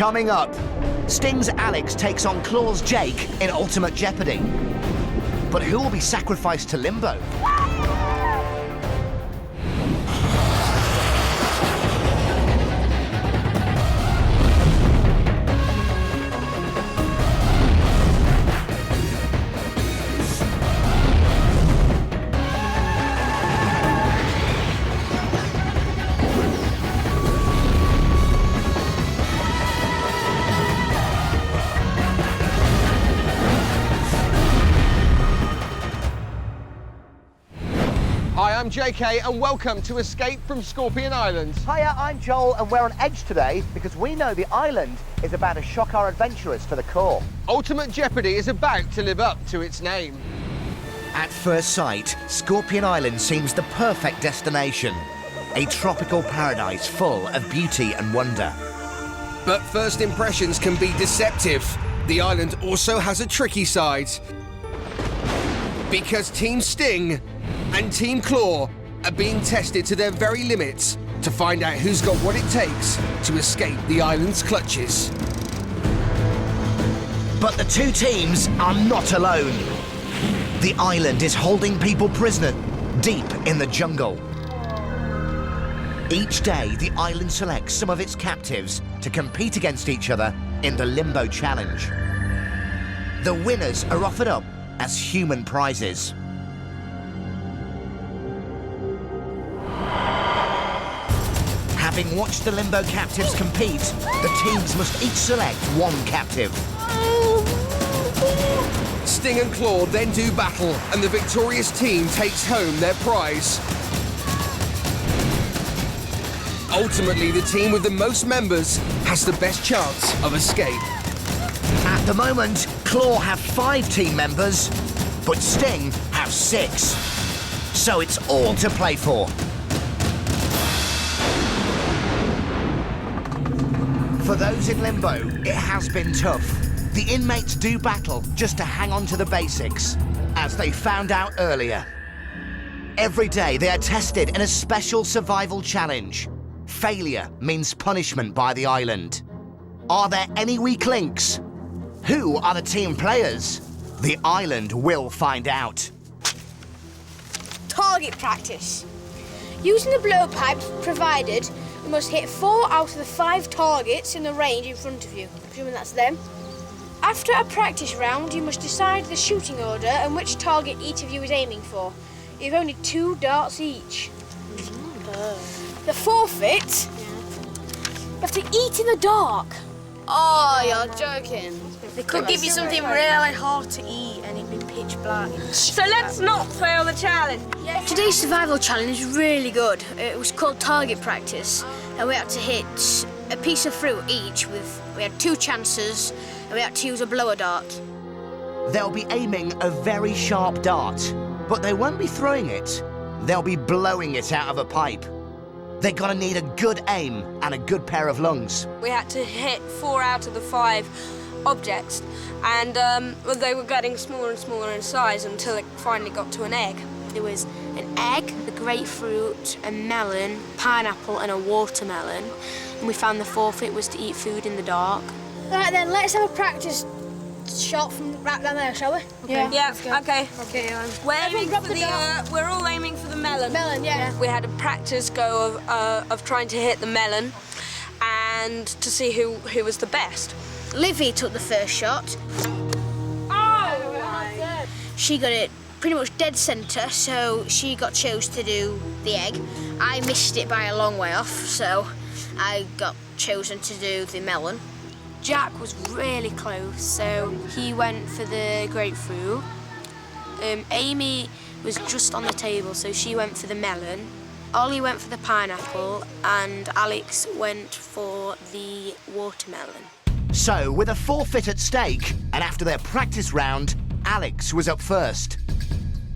Coming up, Sting's Alex takes on Claw's Jake in Ultimate Jeopardy. But who will be sacrificed to Limbo? Hi, I'm JK and welcome to Escape from Scorpion Island. Hiya, I'm Joel and we're on edge today because we know the island is about to shock our adventurers to the core. Ultimate Jeopardy is about to live up to its name. At first sight, Scorpion Island seems the perfect destination. A tropical paradise full of beauty and wonder. But first impressions can be deceptive. The island also has a tricky side. Because Team Sting and Team Claw are being tested to their very limits to find out who's got what it takes to escape the island's clutches. But the two teams are not alone. The island is holding people prisoner deep in the jungle. Each day, the island selects some of its captives to compete against each other in the Limbo Challenge. The winners are offered up as human prizes. Having watched the Limbo captives compete, the teams must each select one captive. Sting and Claw then do battle, and the victorious team takes home their prize. Ultimately, the team with the most members has the best chance of escape. At the moment, Claw have 5 team members, but Sting have 6. So it's all to play for. For those in Limbo, it has been tough. The inmates do battle just to hang on to the basics, as they found out earlier. Every day they are tested in a special survival challenge. Failure means punishment by the island. Are there any weak links? Who are the team players? The island will find out. Target practice. Using the blowpipes provided, you must hit 4 out of the 5 targets in the range in front of you, presuming that's them. After a practice round, you must decide the shooting order and which target each of you is aiming for. You have only 2 darts each. The forfeit, you have to eat in the dark. Oh, you're joking. They could give you something really hard to eat and it'd be pitch black. So let's not fail the challenge. Today's survival challenge is really good. It was called target practice, and we had to hit a piece of fruit each. We had 2 chances, and we had to use a blower dart. They'll be aiming a very sharp dart, but they won't be throwing it. They'll be blowing it out of a pipe. They're gonna need a good aim and a good pair of lungs. We had to hit 4 out of the 5 objects, and they were getting smaller and smaller in size until it finally got to an egg. There was an egg, a grapefruit, a melon, pineapple, and a watermelon. And we found the forfeit was to eat food in the dark. Right then, let's have a practice shot from right down there, shall we? Okay. Yeah, okay. Okay, we're all aiming for the melon. Melon, yeah. We had a practice go of trying to hit the melon and to see who was the best. Livy took the first shot. Oh! She got it pretty much dead centre, so she got chose to do the egg. I missed it by a long way off, so I got chosen to do the melon. Jack was really close, so he went for the grapefruit. Amy was just on the table, so she went for the melon. Ollie went for the pineapple, and Alex went for the watermelon. So, with a forfeit at stake, and after their practice round, Alex was up first.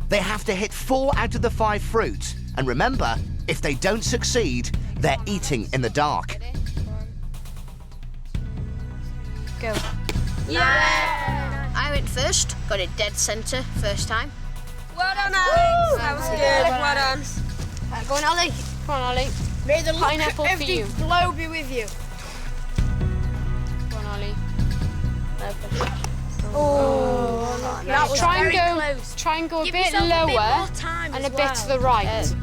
They have to hit 4 out of the 5 fruit, and remember, if they don't succeed, they're eating in the dark. Go. Yeah! I went first, got it dead centre first time. Well done, Alex. That was good. Well done. Right, go on, Ollie. Come on, Ollie. May the pineapple for you. Blow be with you. Oh, Now try and go a Give bit yourself a lower bit more time and as a bit to the well.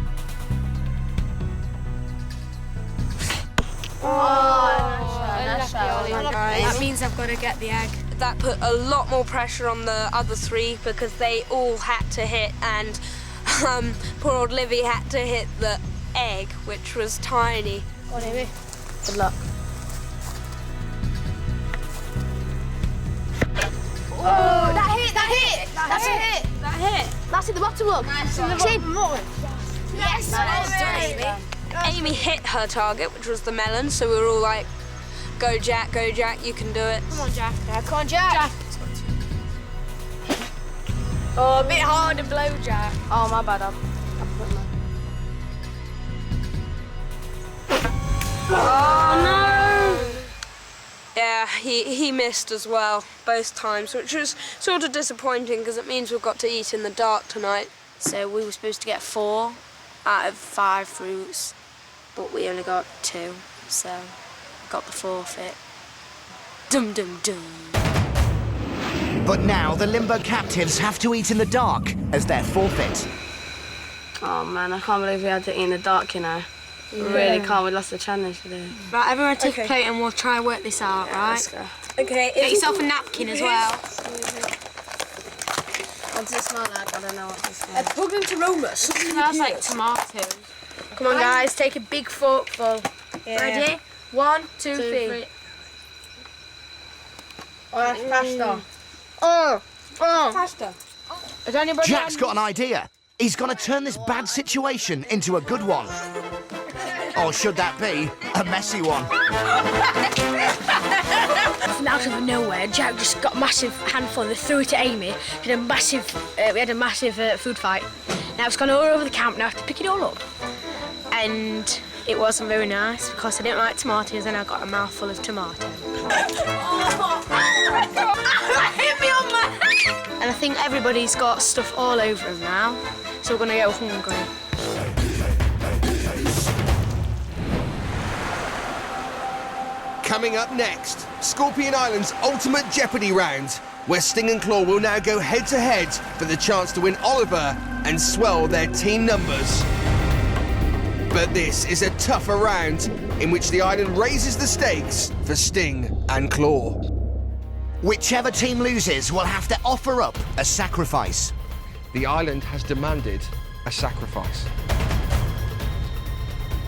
right. That means I've got to get the egg. That put a lot more pressure on the other three because they all had to hit, and poor old Livy had to hit the egg, which was tiny. Go on, Amy. Good luck. Oh, that hit! That's a hit! That hit. That's in the bottom, look. Nice. Yes! Amy hit her target, which was the melon, so we were all like, go Jack, you can do it. Come on, Jack. Come on, Jack. Oh, a bit hard to blow, Jack. Oh, my bad. Oh, no! Yeah, he missed as well, both times, which was sort of disappointing because it means we've got to eat in the dark tonight. So we were supposed to get 4 out of 5 fruits, but we only got 2, so got the forfeit. Dum dum dum. But now the Limbo captives have to eat in the dark as their forfeit. Oh man, I can't believe we had to eat in the dark, you know. We really can't, we lost the challenge today. Right, everyone take a plate and we'll try and work this out, right? Let's go. Okay. Get yourself a napkin as well. What does it smell like? I don't know what this smells. Pungent aroma. It smells like tomatoes. Come on, guys, take a big forkful. Yeah. Ready? 1, 2, 3. Oh, that's pasta. Oh. Pasta. Has anybody Jack's got an idea. He's going to turn this bad situation into a good one. Or should that be a messy one? From out of nowhere, Jack just got a massive handful and they threw it at Amy. We had a massive food fight. Now it's gone all over the camp. Now I have to pick it all up. And it wasn't very nice because I didn't like tomatoes and I got a mouthful of tomato. Hit me on my... And I think everybody's got stuff all over them now. So we're going to go hungry. Coming up next, Scorpion Island's ultimate Jeopardy round, where Sting and Claw will now go head-to-head for the chance to win Oliver and swell their team numbers. But this is a tougher round, in which the island raises the stakes for Sting and Claw. Whichever team loses will have to offer up a sacrifice. The island has demanded a sacrifice.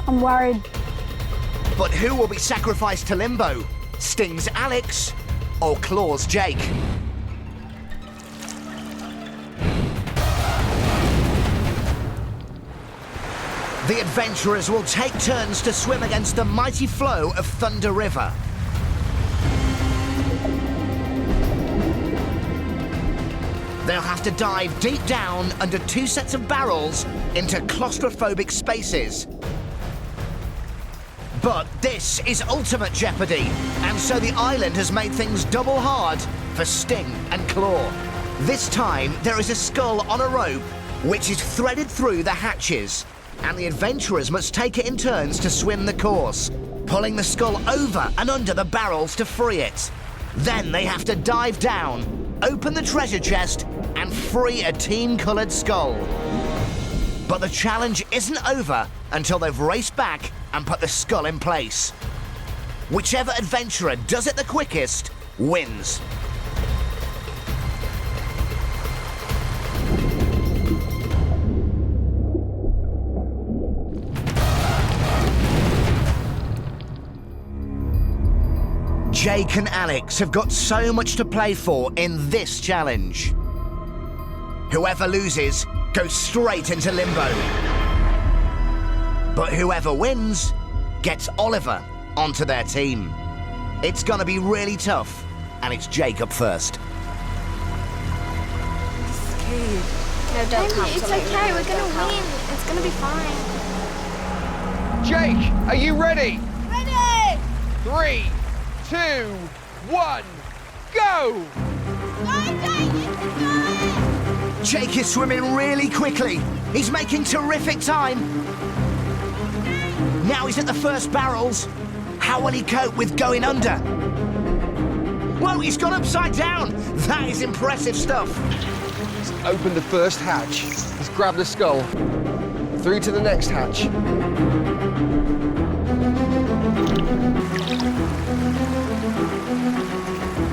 I'm worried. But who will be sacrificed to Limbo? Sting's Alex or Claw's Jake? The adventurers will take turns to swim against the mighty flow of Thunder River. They'll have to dive deep down under 2 sets of barrels into claustrophobic spaces. But this is ultimate Jeopardy, and so the island has made things double hard for Sting and Claw. This time, there is a skull on a rope, which is threaded through the hatches, and the adventurers must take it in turns to swim the course, pulling the skull over and under the barrels to free it. Then they have to dive down, open the treasure chest, and free a team-coloured skull. But the challenge isn't over until they've raced back and put the skull in place. Whichever adventurer does it the quickest wins. Jake and Alex have got so much to play for in this challenge. Whoever loses goes straight into Limbo. But whoever wins gets Oliver onto their team. It's gonna be really tough, and it's Jake up first. No, don't It's okay, we're gonna win. It's gonna be fine. Jake, are you ready? Ready! 3, 2, 1, go! Jake is swimming really quickly. He's making terrific time. Now he's at the first barrels. How will he cope with going under? Whoa, he's gone upside down. That is impressive stuff. He's opened the first hatch. He's grabbed the skull. Through to the next hatch.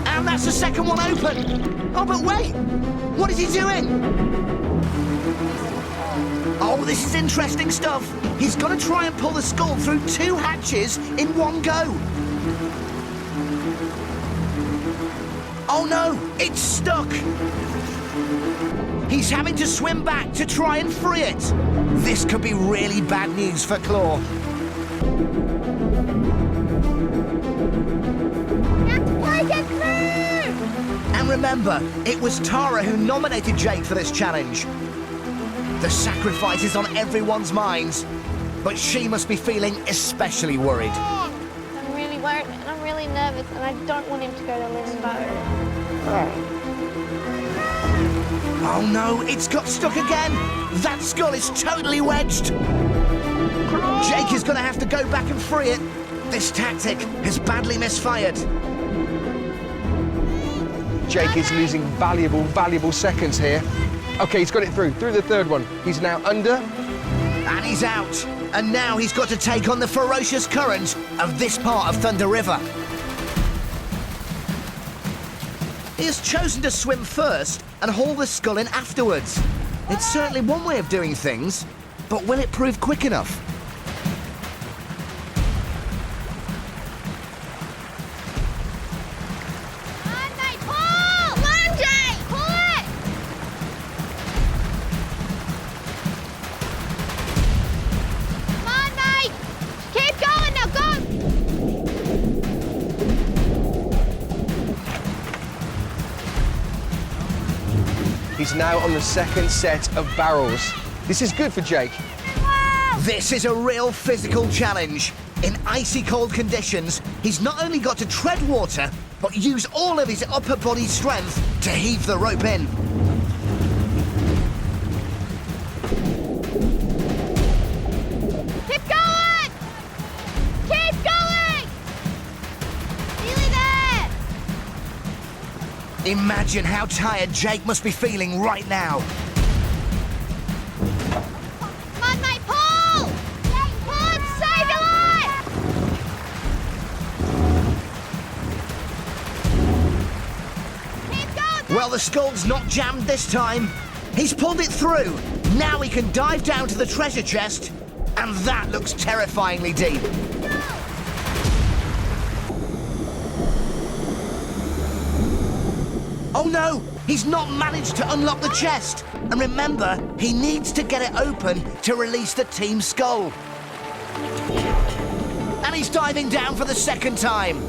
And that's the second one open. Oh, but wait. What is he doing? Oh, this is interesting stuff. He's going to try and pull the skull through 2 hatches in one go. Oh no, it's stuck. He's having to swim back to try and free it. This could be really bad news for Claw. You have to break it through! And remember, it was Tara who nominated Jake for this challenge. The sacrifice is on everyone's minds, but she must be feeling especially worried. I'm really worried and I'm really nervous and I don't want him to go to Limbo. Oh no, it's got stuck again. That skull is totally wedged. Jake is going to have to go back and free it. This tactic has badly misfired. Jake is losing valuable seconds here. OK, he's got it through the third one. He's now under. And he's out. And now he's got to take on the ferocious current of this part of Thunder River. He has chosen to swim first and haul the skull in afterwards. It's certainly one way of doing things, but will it prove quick enough? Come on, mate, pull! Come on, Jake, pull it! Come on, mate! Keep going now, go! He's now on the second set of barrels. This is good for Jake. This is a real physical challenge. In icy cold conditions, he's not only got to tread water, but use all of his upper body strength to heave the rope in. Keep going! Keep going! Nearly there! Imagine how tired Jake must be feeling right now. Come on, mate, pull! Pull it, save your life! Keep going! Well, the skull's not jammed this time. He's pulled it through. Now he can dive down to the treasure chest, and that looks terrifyingly deep. Oh no, he's not managed to unlock the chest. And remember, he needs to get it open to release the team skull. And he's diving down for the second time.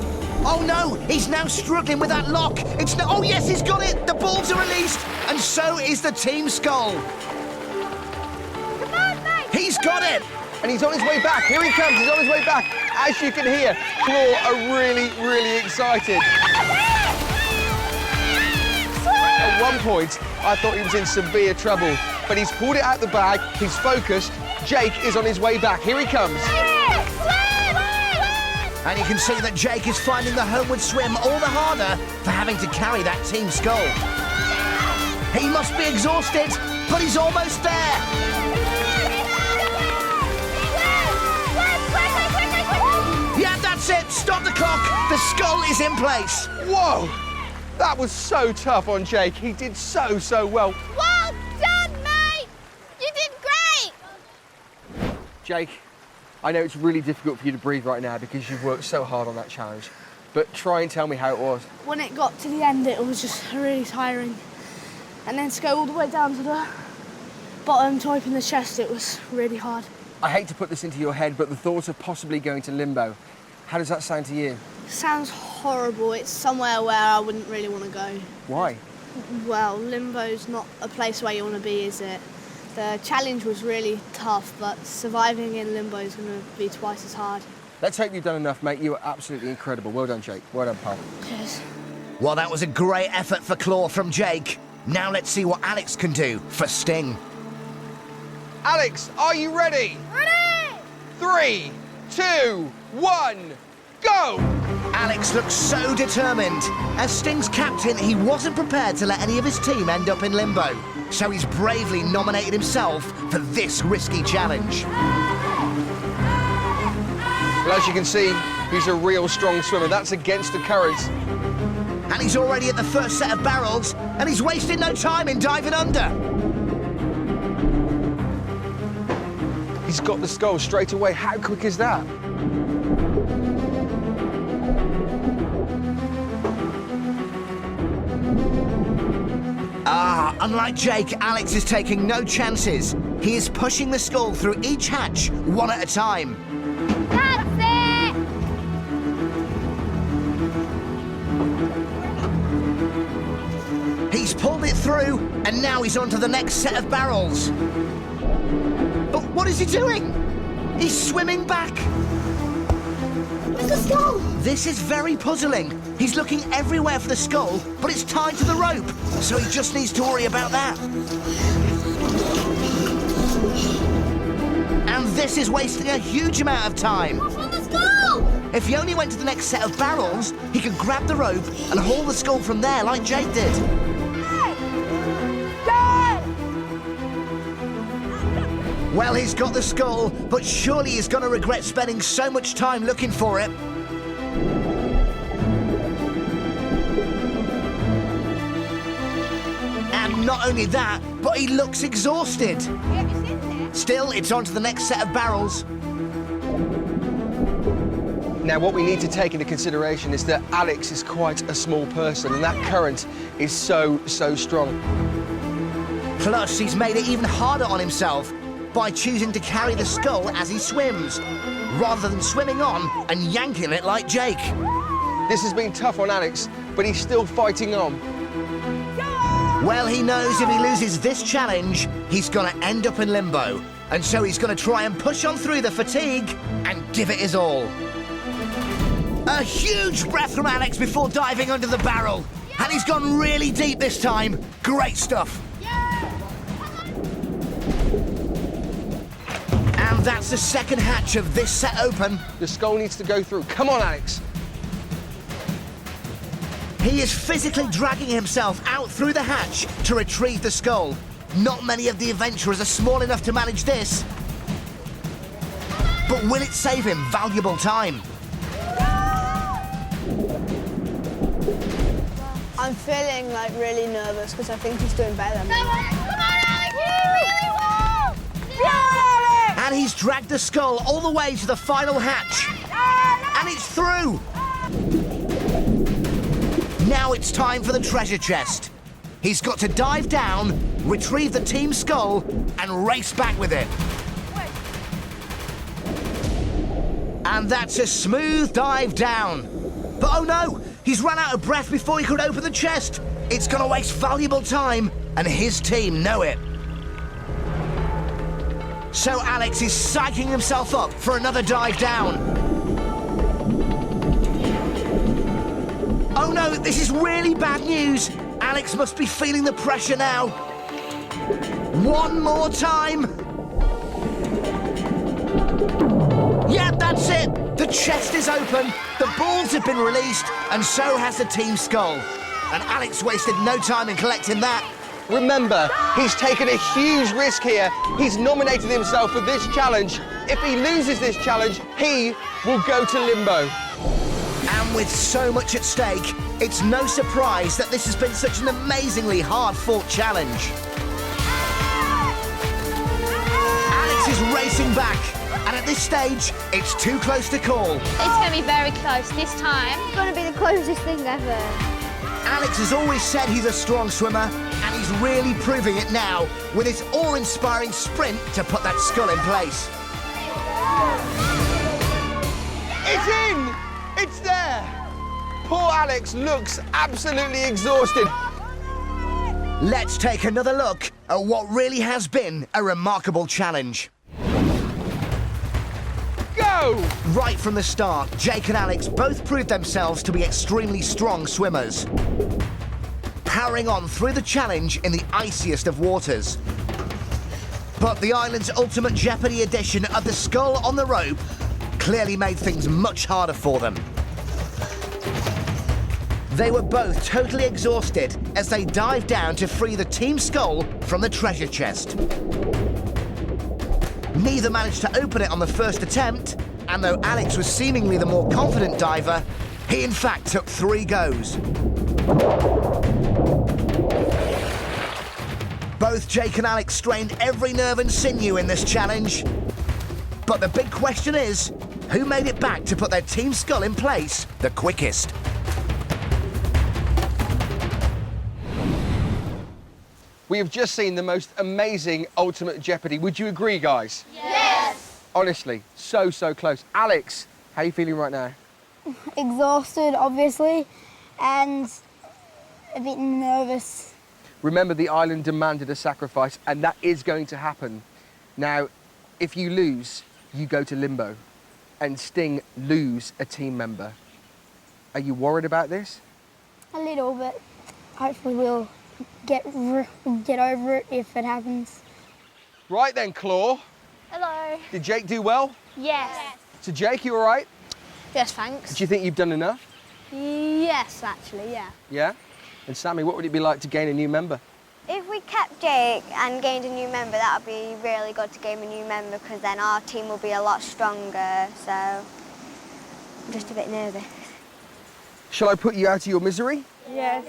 Oh no, he's now struggling with that lock. It's no, oh yes, he's got it. The balls are released, and so is the team skull. Come on, mate! He's got it. And he's on his way back. Here he comes, he's on his way back. As you can hear, Claw are really excited. At one point, I thought he was in severe trouble, but he's pulled it out the bag, he's focused. Jake is on his way back. Here he comes. And you can see that Jake is finding the homeward swim all the harder for having to carry that team skull. He must be exhausted, but he's almost there. Yeah, that's it. Stop the clock. The skull is in place. Whoa! That was so tough on Jake. He did so well. Well done, mate! You did great! Jake, I know it's really difficult for you to breathe right now because you've worked so hard on that challenge, but try and tell me how it was. When it got to the end, it was just really tiring. And then to go all the way down to the bottom to open the chest, it was really hard. I hate to put this into your head, but the thought of possibly going to Limbo, how does that sound to you? Sounds horrible. It's somewhere where I wouldn't really want to go. Why? Well, Limbo's not a place where you want to be, is it? The challenge was really tough, but surviving in Limbo is going to be twice as hard. Let's hope you've done enough, mate. You were absolutely incredible. Well done, Jake. Well done, pal. Cheers. Well, that was a great effort for Claw from Jake. Now let's see what Alex can do for Sting. Alex, are you ready? Ready! 3, 2, 1, go! Alex looks so determined. As Sting's captain, he wasn't prepared to let any of his team end up in limbo. So he's bravely nominated himself for this risky challenge. Well, as you can see, he's a real strong swimmer. That's against the current. And he's already at the first set of barrels, and he's wasted no time in diving under. He's got the skull straight away. How quick is that? Unlike Jake, Alex is taking no chances. He is pushing the skull through each hatch, one at a time. That's it! He's pulled it through, and now he's on to the next set of barrels. But what is he doing? He's swimming back. Where's the skull? This is very puzzling. He's looking everywhere for the skull, but it's tied to the rope, so he just needs to worry about that. And this is wasting a huge amount of time. What's on the skull? If he only went to the next set of barrels, he could grab the rope and haul the skull from there like Jake did. Well, he's got the skull, but surely he's going to regret spending so much time looking for it. And not only that, but he looks exhausted. Still, it's on to the next set of barrels. Now, what we need to take into consideration is that Alex is quite a small person, and that current is so strong. Plus, he's made it even harder on himself by choosing to carry the skull as he swims, rather than swimming on and yanking it like Jake. This has been tough on Alex, but he's still fighting on. Well, he knows if he loses this challenge, he's gonna end up in limbo. And so he's gonna try and push on through the fatigue and give it his all. A huge breath from Alex before diving under the barrel. And he's gone really deep this time. Great stuff. And that's the second hatch of this set open. The skull needs to go through. Come on, Alex. He is physically dragging himself out through the hatch to retrieve the skull. Not many of the adventurers are small enough to manage this. But will it save him valuable time? I'm feeling like really nervous because I think he's doing better than me. Come on, Alex! You really will! And he's dragged the skull all the way to the final hatch. And it's through! Now it's time for the treasure chest. He's got to dive down, retrieve the team skull, and race back with it. And that's a smooth dive down. But oh no, he's run out of breath before he could open the chest. It's gonna waste valuable time, and his team know it. So Alex is psyching himself up for another dive down. Oh no, this is really bad news. Alex must be feeling the pressure now. One more time. Yeah, that's it. The chest is open, the balls have been released, and so has the team skull. And Alex wasted no time in collecting that. Remember, he's taken a huge risk here. He's nominated himself for this challenge. If he loses this challenge, he will go to Limbo. And with so much at stake, it's no surprise that this has been such an amazingly hard-fought challenge. Alex is racing back, and at this stage, it's too close to call. It's going to be very close this time. It's going to be the closest thing ever. Alex has always said he's a strong swimmer, and he's really proving it now with his awe-inspiring sprint to put that skull in place. It's in! It's there! Poor Alex looks absolutely exhausted. Let's take another look at what really has been a remarkable challenge. Go! Right from the start, Jake and Alex both proved themselves to be extremely strong swimmers, powering on through the challenge in the iciest of waters. But the island's ultimate Jeopardy edition of the skull on the rope clearly made things much harder for them. They were both totally exhausted as they dived down to free the team skull from the treasure chest. Neither managed to open it on the first attempt, and though Alex was seemingly the more confident diver, he in fact took 3 goes. Both Jake and Alex strained every nerve and sinew in this challenge. But the big question is, who made it back to put their team skull in place the quickest? We have just seen the most amazing Ultimate Jeopardy. Would you agree, guys? Yes. Honestly, so close. Alex, how are you feeling right now? Exhausted, obviously, and a bit nervous. Remember, the island demanded a sacrifice, and that is going to happen. Now, if you lose, you go to Limbo, and Sting lose a team member. Are you worried about this? A little bit. Hopefully we'll get over it if it happens. Right then, Claw. Hello. Did Jake do well? Yes. So, Jake, you all right? Yes, thanks. Do you think you've done enough? Yes, actually, yeah. Yeah? And Sammy, what would it be like to gain a new member? If we kept Jake and gained a new member, that would be really good to gain a new member because then our team will be a lot stronger, so I'm just a bit nervous. Shall I put you out of your misery? Yes.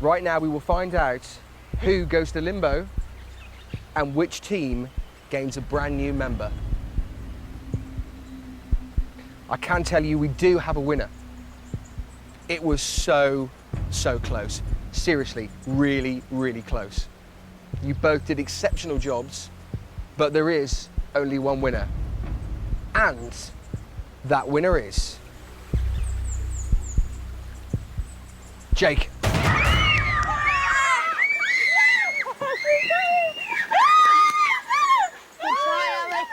Right now we will find out who goes to Limbo and which team gains a brand new member. I can tell you we do have a winner. It was so close. Seriously, really close. You both did exceptional jobs, but there is only one winner. And that winner is Jake. Good try, Alex.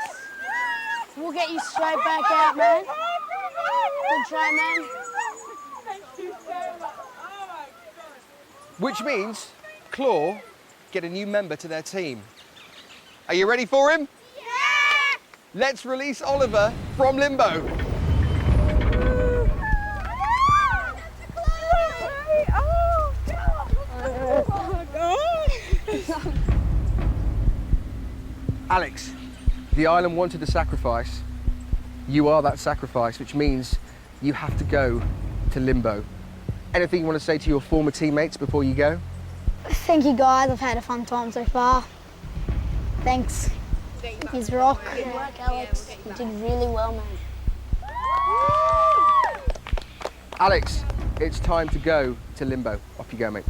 We'll get you straight back out, man. Good try, man. Which means Claw get a new member to their team. Are you ready for him? Yeah! Let's release Oliver from Limbo. Alex, the island wanted a sacrifice. You are that sacrifice, which means you have to go to Limbo. Anything you want to say to your former teammates before you go? Thank you, guys. I've had a fun time so far. Thanks. He's rock. Good work, Alex. You did really well, man. Alex, it's time to go to Limbo. Off you go, mate.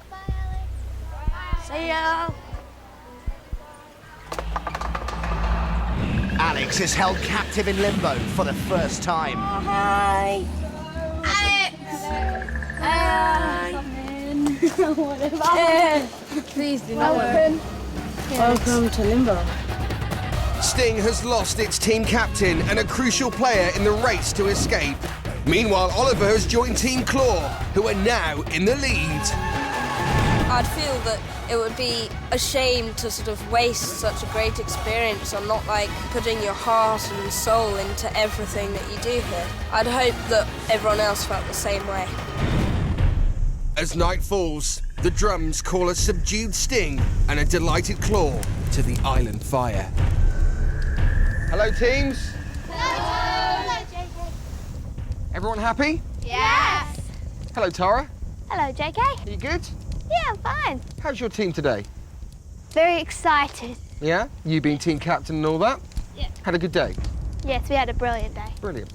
Bye, Alex. See ya. Alex is held captive in Limbo for the first time. Hi. Please do not open. Welcome to Limbo. Sting has lost its team captain and a crucial player in the race to escape. Meanwhile, Oliver has joined Team Claw, who are now in the lead. I'd feel that it would be a shame to sort of waste such a great experience on not like putting your heart and soul into everything that you do here. I'd hope that everyone else felt the same way. As night falls, the drums call a subdued Sting and a delighted Claw to the island fire. Hello, teams. Hello, JK. Everyone happy? Yes. Hello, Tara. Hello, JK. Are you good? Yeah, I'm fine. How's your team today? Very excited. Yeah? You being team captain and all that? Yeah. Had a good day? Yes, we had a brilliant day. Brilliant.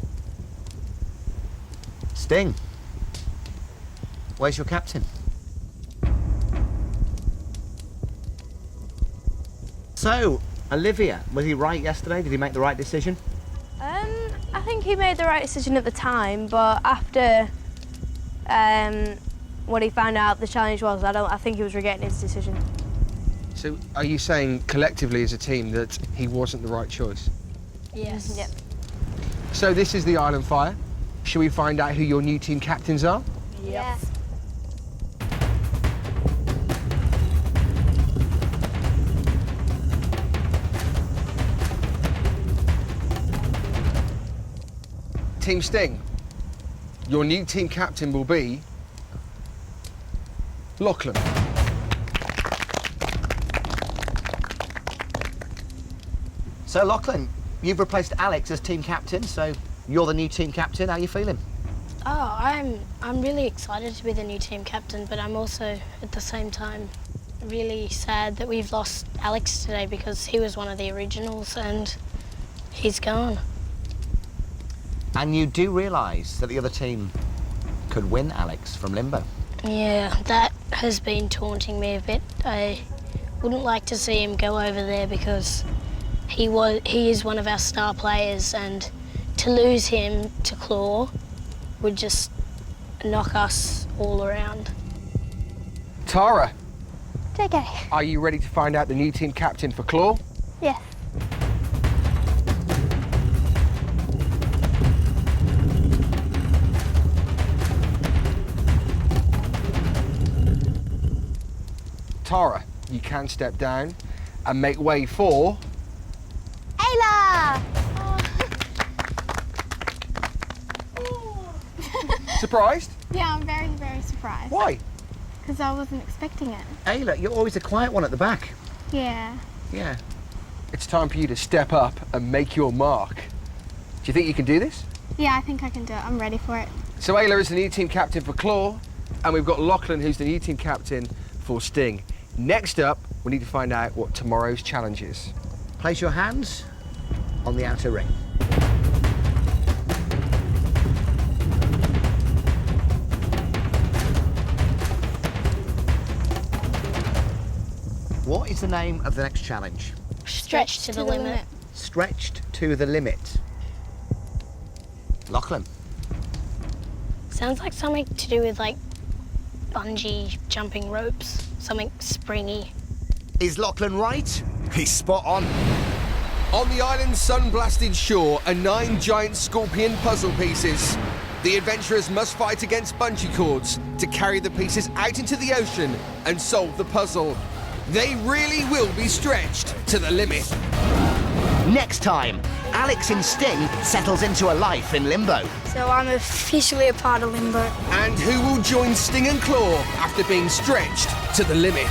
Sting, where's your captain? So, Olivia, was he right yesterday? Did he make the right decision? I think he made the right decision at the time, but after what he found out the challenge was, I think he was regretting his decision. So, are you saying collectively as a team that he wasn't the right choice? Yes. Yep. So this is the Island Fire. Shall we find out who your new team captains are? Yes. Team Sting, Your new team captain will be Lachlan. So, Lachlan, you've replaced Alex as team captain, so you're the new team captain. How are you feeling? Oh, I'm really excited to be the new team captain, but I'm also, at the same time, really sad that we've lost Alex today because he was one of the originals and he's gone. And you do realise that the other team could win Alex from Limbo. Yeah, that has been taunting me a bit. I wouldn't like to see him go over there because he is one of our star players, and to lose him to Claw would just knock us all around. Tara, ZeeKay. are you ready to find out the new team captain for Claw? Yes. Tara, you can step down and make way for... Ayla! Surprised? Yeah, I'm very, very surprised. Why? Because I wasn't expecting it. Ayla, you're always the quiet one at the back. Yeah. Yeah. It's time for you to step up and make your mark. Do you think you can do this? Yeah, I think I can do it. I'm ready for it. So Ayla is the new team captain for Claw, and we've got Lachlan, who's the new team captain for Sting. Next up, we need to find out what tomorrow's challenge is. Place your hands on the outer ring. What is the name of the next challenge? Stretched to the limit. Stretched to the limit. Lachlan. Sounds like something to do with, like, bungee jumping ropes. Something springy. Is Lachlan right? He's spot on. On the island's sun-blasted shore are 9 giant scorpion puzzle pieces. The adventurers must fight against bungee cords to carry the pieces out into the ocean and solve the puzzle. They really will be stretched to the limit. Next time, Alex in Sting settles into a life in Limbo. So I'm officially a part of Limbo. And who will join Sting and Claw after being stretched to the limit?